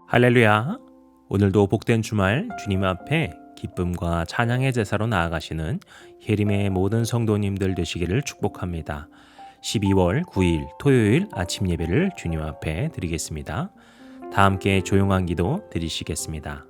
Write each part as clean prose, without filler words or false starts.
할렐루야. 오늘도 복된 주말 주님 앞에 기쁨과 찬양의 제사로 나아가시는 예림의 모든 성도님들 되시기를 축복합니다. 12월 9일 토요일 아침 예배를 주님 앞에 드리겠습니다. 다 함께 조용한 기도 드리시겠습니다.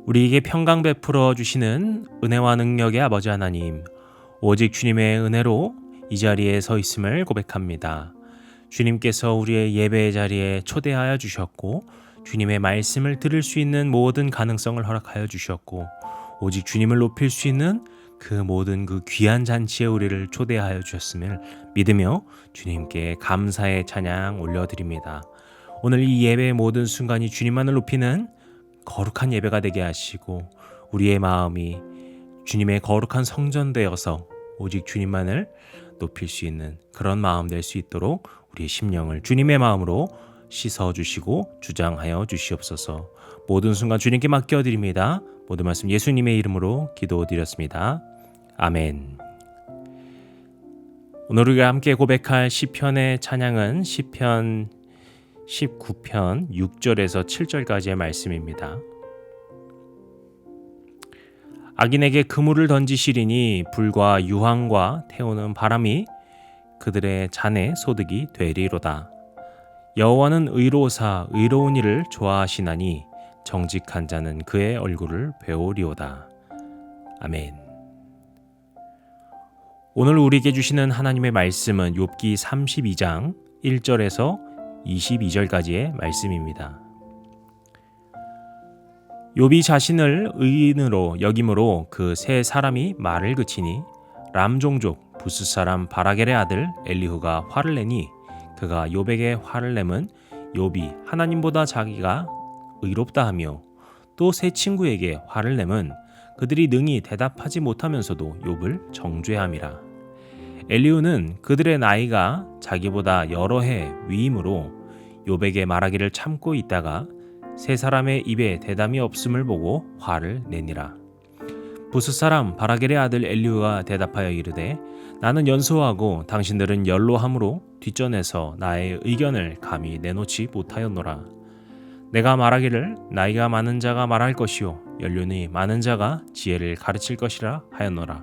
우리에게 평강 베풀어 주시는 은혜와 능력의 아버지 하나님, 오직 주님의 은혜로 이 자리에 서 있음을 고백합니다. 주님께서 우리의 예배의 자리에 초대하여 주셨고, 주님의 말씀을 들을 수 있는 모든 가능성을 허락하여 주셨고, 오직 주님을 높일 수 있는 그 모든 그 귀한 잔치에 우리를 초대하여 주셨음을 믿으며 주님께 감사의 찬양 올려드립니다. 오늘 이 예배의 모든 순간이 주님만을 높이는 거룩한 예배가 되게 하시고, 우리의 마음이 주님의 거룩한 성전 되어서 오직 주님만을 높일 수 있는 그런 마음 될 수 있도록 우리의 심령을 주님의 마음으로 씻어주시고 주장하여 주시옵소서. 모든 순간 주님께 맡겨드립니다. 모든 말씀 예수님의 이름으로 기도드렸습니다. 아멘. 오늘 우리가 함께 고백할 시편의 찬양은 시편 19편 6절에서 7절까지의 말씀입니다. 악인에게 그물을 던지시리니 불과 유황과 태우는 바람이 그들의 잔에 소득이 되리로다. 여호와는 의로사 의로운 일을 좋아하시나니 정직한 자는 그의 얼굴을 배우리오다. 아멘. 오늘 우리에게 주시는 하나님의 말씀은 욥기 32장 1절에서 22절까지의 말씀입니다. 욥이 자신을 의인으로 여김으로 그 세 사람이 말을 그치니 람 종족 부스 사람 바라겔의 아들 엘리후가 화를 내니 그가 욥에게 화를 내면 욥이 하나님보다 자기가 의롭다 하며 또 세 친구에게 화를 내면 그들이 능히 대답하지 못하면서도 욥을 정죄함이라. 엘리후는 그들의 나이가 자기보다 여러 해 위임으로 욥에게 말하기를 참고 있다가 세 사람의 입에 대담이 없음을 보고 화를 내니라. 부스 사람 바라겔의 아들 엘리후가 대답하여 이르되 나는 연소하고 당신들은 연로함으로 뒷전에서 나의 의견을 감히 내놓지 못하였노라. 내가 말하기를 나이가 많은 자가 말할 것이요 연륜이 많은 자가 지혜를 가르칠 것이라 하였노라.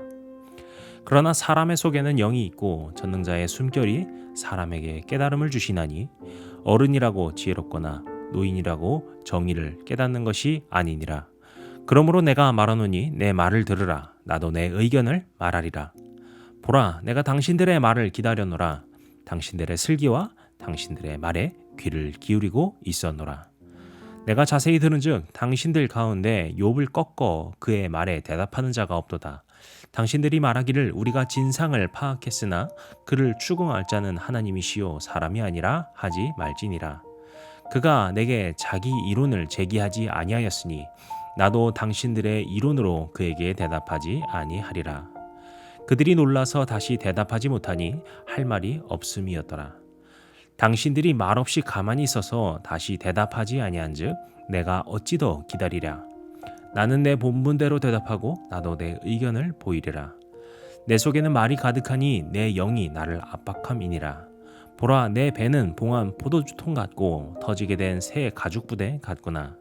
그러나 사람의 속에는 영이 있고 전능자의 숨결이 사람에게 깨달음을 주시나니 어른이라고 지혜롭거나 노인이라고 정의를 깨닫는 것이 아니니라. 그러므로 내가 말하노니 내 말을 들으라. 나도 내 의견을 말하리라. 보라, 내가 당신들의 말을 기다렸노라. 당신들의 슬기와 당신들의 말에 귀를 기울이고 있었노라. 내가 자세히 들은즉 당신들 가운데 욥을 꺾어 그의 말에 대답하는 자가 없도다. 당신들이 말하기를 우리가 진상을 파악했으나 그를 추궁할 자는 하나님이시요 사람이 아니라 하지 말지니라. 그가 내게 자기 이론을 제기하지 아니하였으니 나도 당신들의 이론으로 그에게 대답하지 아니하리라. 그들이 놀라서 다시 대답하지 못하니 할 말이 없음이었더라. 당신들이 말없이 가만히 있어서 다시 대답하지 아니한즉 내가 어찌 더 기다리랴. 나는 내 본분대로 대답하고 나도 내 의견을 보이리라. 내 속에는 말이 가득하니 내 영이 나를 압박함이니라. 보라, 내 배는 봉한 포도주통 같고 터지게 된 새 가죽부대 같구나.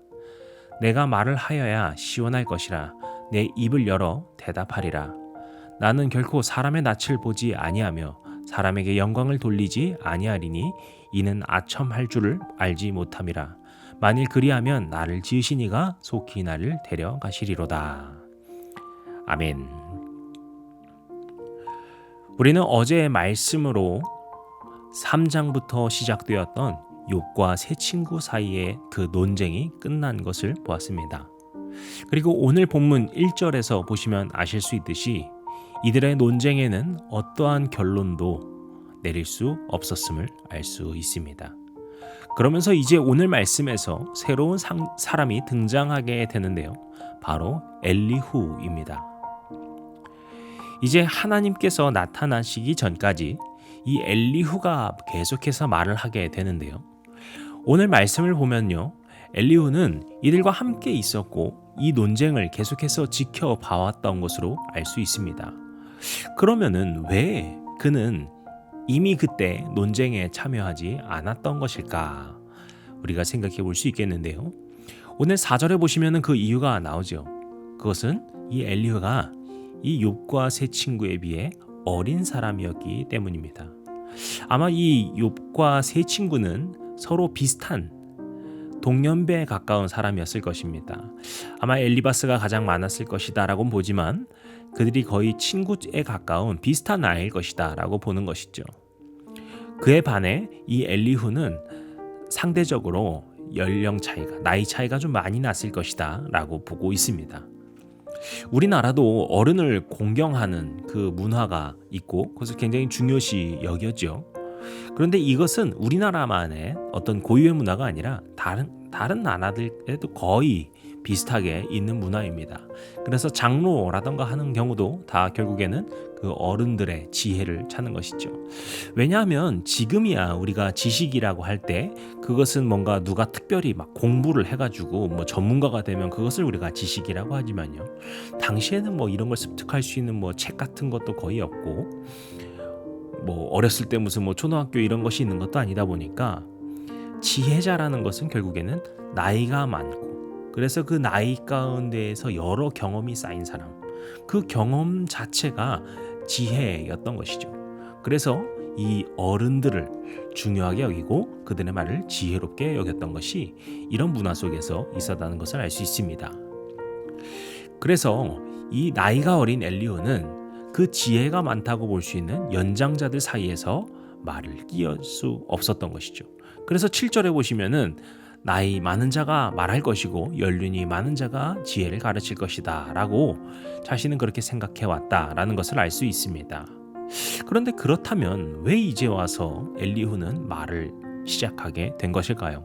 내가 말을 하여야 시원할 것이라. 내 입을 열어 대답하리라. 나는 결코 사람의 낯을 보지 아니하며 사람에게 영광을 돌리지 아니하리니 이는 아첨할 줄을 알지 못함이라. 만일 그리하면 나를 지으신 이가 속히 나를 데려가시리로다. 아멘. 우리는 어제의 말씀으로 3장부터 시작되었던 욥과 세 친구 사이의 그 논쟁이 끝난 것을 보았습니다. 그리고 오늘 본문 1절에서 보시면 아실 수 있듯이 이들의 논쟁에는 어떠한 결론도 내릴 수 없었음을 알 수 있습니다. 그러면서 이제 오늘 말씀에서 새로운 사람이 등장하게 되는데요. 바로 엘리후입니다. 이제 하나님께서 나타나시기 전까지 이 엘리후가 계속해서 말을 하게 되는데요. 오늘 말씀을 보면요. 엘리후는 이들과 함께 있었고 이 논쟁을 계속해서 지켜봐왔던 것으로 알 수 있습니다. 그러면은 왜 그는 이미 그때 논쟁에 참여하지 않았던 것일까? 우리가 생각해 볼 수 있겠는데요. 오늘 4절에 보시면 그 이유가 나오죠. 그것은 이 엘리후가 이 욥과 세 친구에 비해 어린 사람이었기 때문입니다. 아마 이 욥과 세 친구는 서로 비슷한 동년배에 가까운 사람이었을 것입니다. 아마 엘리바스가 가장 많았을 것이다 라고 보지만 그들이 거의 친구에 가까운 비슷한 나이일 것이다 라고 보는 것이죠. 그에 반해 이 엘리후는 상대적으로 나이 차이가 좀 많이 났을 것이다 라고 보고 있습니다. 우리나라도 어른을 공경하는 그 문화가 있고 그것을 굉장히 중요시 여겼죠. 그런데 이것은 우리나라만의 어떤 고유의 문화가 아니라 다른 나라들에도 거의 비슷하게 있는 문화입니다. 그래서 장로라던가 하는 경우도 다 결국에는 그 어른들의 지혜를 찾는 것이죠. 왜냐하면 지금이야 우리가 지식이라고 할 때 그것은 뭔가 누가 특별히 막 공부를 해가지고 뭐 전문가가 되면 그것을 우리가 지식이라고 하지만요. 당시에는 뭐 이런 걸 습득할 수 있는 뭐 책 같은 것도 거의 없고 뭐 어렸을 때 무슨 뭐 초등학교 이런 것이 있는 것도 아니다 보니까 지혜자라는 것은 결국에는 나이가 많고 그래서 그 나이 가운데에서 여러 경험이 쌓인 사람, 그 경험 자체가 지혜였던 것이죠. 그래서 이 어른들을 중요하게 여기고 그들의 말을 지혜롭게 여겼던 것이 이런 문화 속에서 있었다는 것을 알 수 있습니다. 그래서 이 나이가 어린 엘리후는 그 지혜가 많다고 볼 수 있는 연장자들 사이에서 말을 끼울 수 없었던 것이죠. 그래서 7절에 보시면은 나이 많은 자가 말할 것이고 연륜이 많은 자가 지혜를 가르칠 것이다 라고 자신은 그렇게 생각해 왔다라는 것을 알 수 있습니다. 그런데 그렇다면 왜 이제 와서 엘리후는 말을 시작하게 된 것일까요?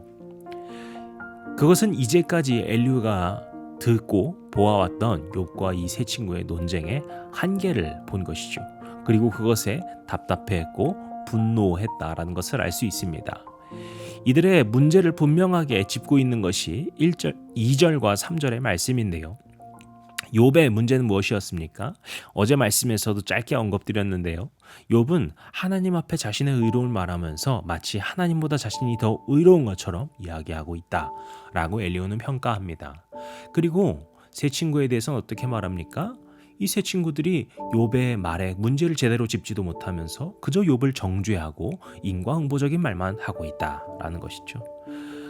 그것은 이제까지 엘리후가 듣고 보아왔던 욥과 이 세 친구의 논쟁의 한계를 본 것이죠. 그리고 그것에 답답해했고 분노했다라는 것을 알 수 있습니다. 이들의 문제를 분명하게 짚고 있는 것이 2절과 3절의 말씀인데요. 욥의 문제는 무엇이었습니까? 어제 말씀에서도 짧게 언급드렸는데요. 욥은 하나님 앞에 자신의 의로움을 말하면서 마치 하나님보다 자신이 더 의로운 것처럼 이야기하고 있다라고 엘리후는 평가합니다. 그리고 세 친구에 대해서는 어떻게 말합니까? 이 세 친구들이 욥의 말에 문제를 제대로 짚지도 못하면서 그저 욥을 정죄하고 인과응보적인 말만 하고 있다라는 것이죠.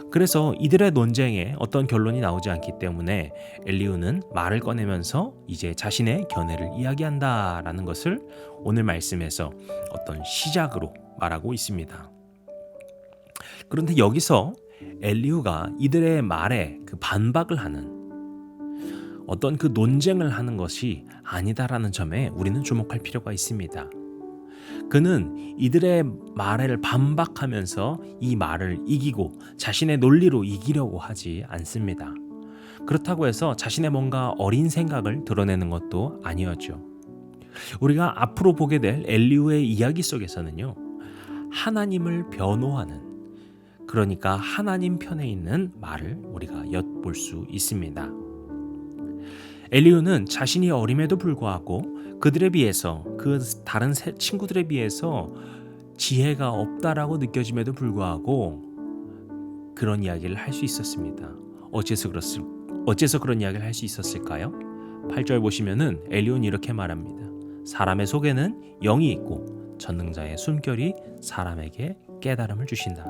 그래서 이들의 논쟁에 어떤 결론이 나오지 않기 때문에 엘리후는 말을 꺼내면서 이제 자신의 견해를 이야기한다라는 것을 오늘 말씀에서 어떤 시작으로 말하고 있습니다. 그런데 여기서 엘리후가 이들의 말에 그 반박을 하는 어떤 그 논쟁을 하는 것이 아니다라는 점에 우리는 주목할 필요가 있습니다. 그는 이들의 말을 반박하면서 이 말을 이기고 자신의 논리로 이기려고 하지 않습니다. 그렇다고 해서 자신의 뭔가 어린 생각을 드러내는 것도 아니었죠. 우리가 앞으로 보게 될 엘리후의 이야기 속에서는요, 하나님을 변호하는, 그러니까 하나님 편에 있는 말을 우리가 엿볼 수 있습니다. 엘리후는 자신이 어림에도 불구하고 그들에 비해서 그 다른 친구들에 비해서 지혜가 없다라고 느껴짐에도 불구하고 그런 이야기를 할 수 있었습니다. 어째서 그런 이야기를 할 수 있었을까요? 8절 보시면은 엘리후는 이렇게 말합니다. 사람의 속에는 영이 있고 전능자의 숨결이 사람에게 깨달음을 주신다.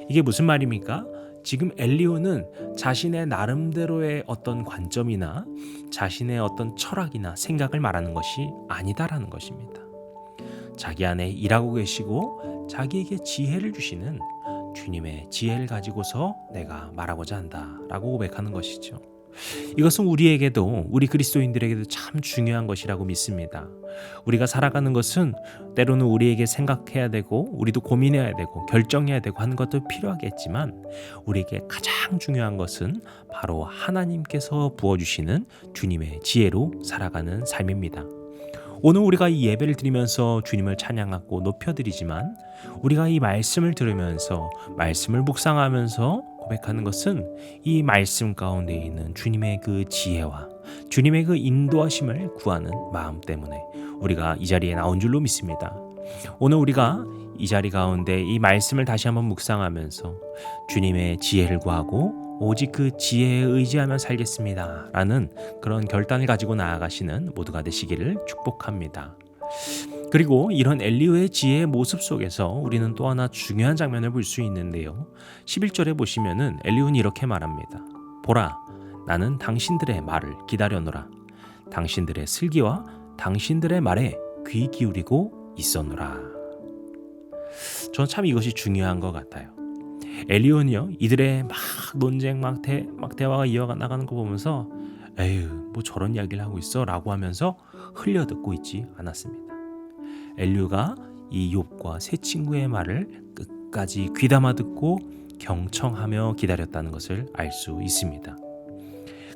이게 무슨 말입니까? 지금 엘리후는 자신의 나름대로의 어떤 관점이나 자신의 어떤 철학이나 생각을 말하는 것이 아니다라는 것입니다. 자기 안에 일하고 계시고 자기에게 지혜를 주시는 주님의 지혜를 가지고서 내가 말하고자 한다라고 고백하는 것이죠. 이것은 우리 그리스도인들에게도 참 중요한 것이라고 믿습니다. 우리가 살아가는 것은 때로는 우리에게 생각해야 되고 우리도 고민해야 되고 결정해야 되고 하는 것도 필요하겠지만 우리에게 가장 중요한 것은 바로 하나님께서 부어주시는 주님의 지혜로 살아가는 삶입니다. 오늘 우리가 이 예배를 드리면서 주님을 찬양하고 높여드리지만 우리가 이 말씀을 들으면서 말씀을 묵상하면서 고백하는 것은 이 말씀 가운데 있는 주님의 그 지혜와 주님의 그 인도하심을 구하는 마음 때문에 우리가 이 자리에 나온 줄로 믿습니다. 오늘 우리가 이 자리 가운데 이 말씀을 다시 한번 묵상하면서 주님의 지혜를 구하고 오직 그 지혜에 의지하며 살겠습니다 라는 그런 결단을 가지고 나아가시는 모두가 되시기를 축복합니다. 그리고 이런 엘리후의 지혜의 모습 속에서 우리는 또 하나 중요한 장면을 볼 수 있는데요. 11절에 보시면은 엘리후는 이렇게 말합니다. 보라, 나는 당신들의 말을 기다려노라. 당신들의 슬기와 당신들의 말에 귀 기울이고 있었노라. 저는 참 이것이 중요한 것 같아요. 엘리후는요, 이들의 막 논쟁, 막 대화가 이어나가는 거 보면서 에휴, 뭐 저런 이야기를 하고 있어 라고 하면서 흘려듣고 있지 않았습니다. 엘리후가 이 욥과 세 친구의 말을 끝까지 귀담아 듣고 경청하며 기다렸다는 것을 알 수 있습니다.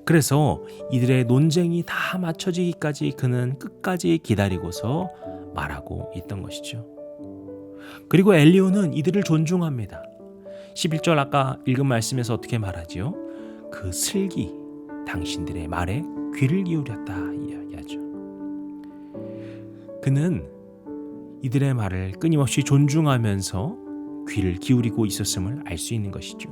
그래서 이들의 논쟁이 다 맞춰지기까지 그는 끝까지 기다리고서 말하고 있던 것이죠. 그리고 엘리후는 이들을 존중합니다. 11절 아까 읽은 말씀에서 어떻게 말하지요? 그 슬기, 당신들의 말에 귀를 기울였다 이야기하죠. 그는 이들의 말을 끊임없이 존중하면서 귀를 기울이고 있었음을 알 수 있는 것이죠.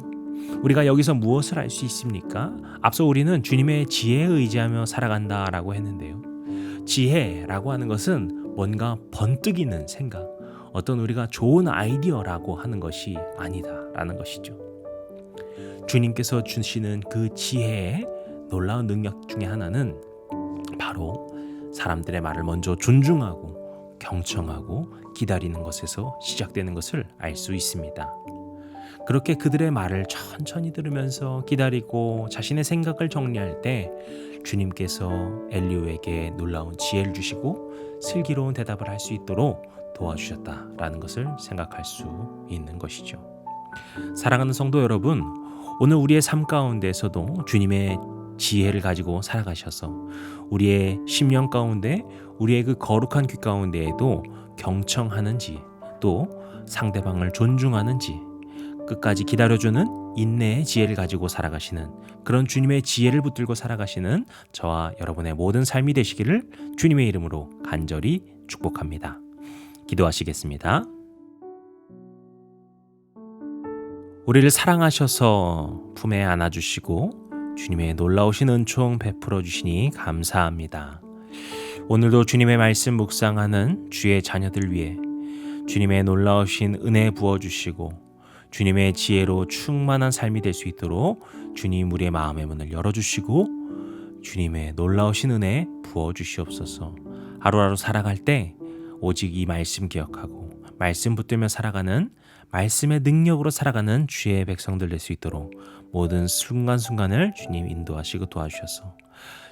우리가 여기서 무엇을 알 수 있습니까? 앞서 우리는 주님의 지혜에 의지하며 살아간다라고 했는데요. 지혜라고 하는 것은 뭔가 번뜩이는 생각, 어떤 우리가 좋은 아이디어라고 하는 것이 아니다라는 것이죠. 주님께서 주시는 그 지혜의 놀라운 능력 중에 하나는 바로 사람들의 말을 먼저 존중하고 경청하고 기다리는 것에서 시작되는 것을 알 수 있습니다. 그렇게 그들의 말을 천천히 들으면서 기다리고 자신의 생각을 정리할 때 주님께서 엘리후에게 놀라운 지혜를 주시고 슬기로운 대답을 할 수 있도록 도와주셨다라는 것을 생각할 수 있는 것이죠. 사랑하는 성도 여러분, 오늘 우리의 삶 가운데서도 주님의 지혜를 가지고 살아가셔서 우리의 심령 가운데, 우리의 그 거룩한 귀 가운데에도 경청하는지, 또 상대방을 존중하는지, 끝까지 기다려주는 인내의 지혜를 가지고 살아가시는 그런 주님의 지혜를 붙들고 살아가시는 저와 여러분의 모든 삶이 되시기를 주님의 이름으로 간절히 축복합니다. 기도하시겠습니다. 우리를 사랑하셔서 품에 안아주시고 주님의 놀라우신 은총 베풀어 주시니 감사합니다. 오늘도 주님의 말씀 묵상하는 주의 자녀들 위해 주님의 놀라우신 은혜 부어주시고 주님의 지혜로 충만한 삶이 될 수 있도록 주님 우리의 마음의 문을 열어주시고 주님의 놀라우신 은혜 부어주시옵소서. 하루하루 살아갈 때 오직 이 말씀 기억하고 말씀 붙들며 살아가는, 말씀의 능력으로 살아가는 주의 백성들 될 수 있도록 모든 순간순간을 주님 인도하시고 도와주셔서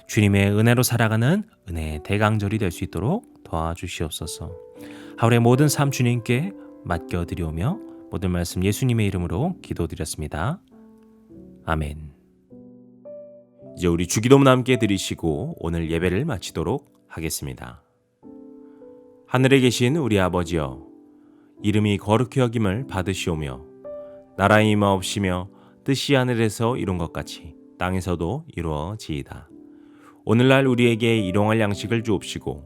주님의 은혜로 살아가는 은혜의 대강절이 될 수 있도록 도와주시옵소서. 하루의 모든 삶 주님께 맡겨드리오며 모든 말씀 예수님의 이름으로 기도드렸습니다. 아멘. 이제 우리 주기도문 함께 드리시고 오늘 예배를 마치도록 하겠습니다. 하늘에 계신 우리 아버지여, 이름이 거룩히 여김을 받으시오며 나라의 임하옵시며 뜻이 하늘에서 이룬 것 같이 땅에서도 이루어지이다. 오늘날 우리에게 일용할 양식을 주옵시고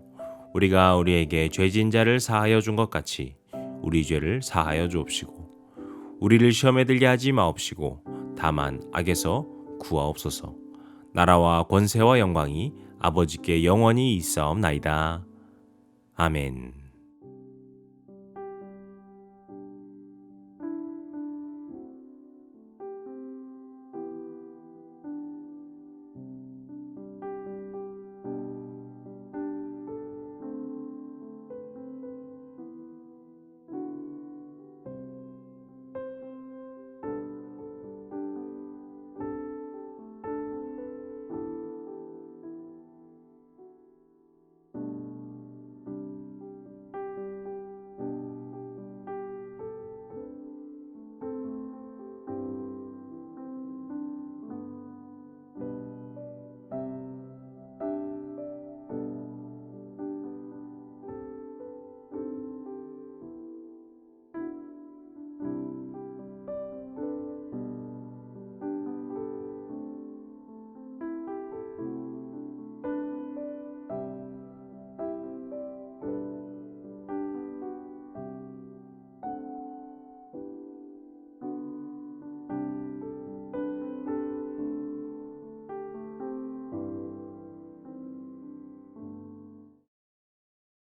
우리가 우리에게 죄진 자를 사하여 준 것 같이 우리 죄를 사하여 주옵시고 우리를 시험에 들게 하지 마옵시고 다만 악에서 구하옵소서. 나라와 권세와 영광이 아버지께 영원히 있사옵나이다. 아멘.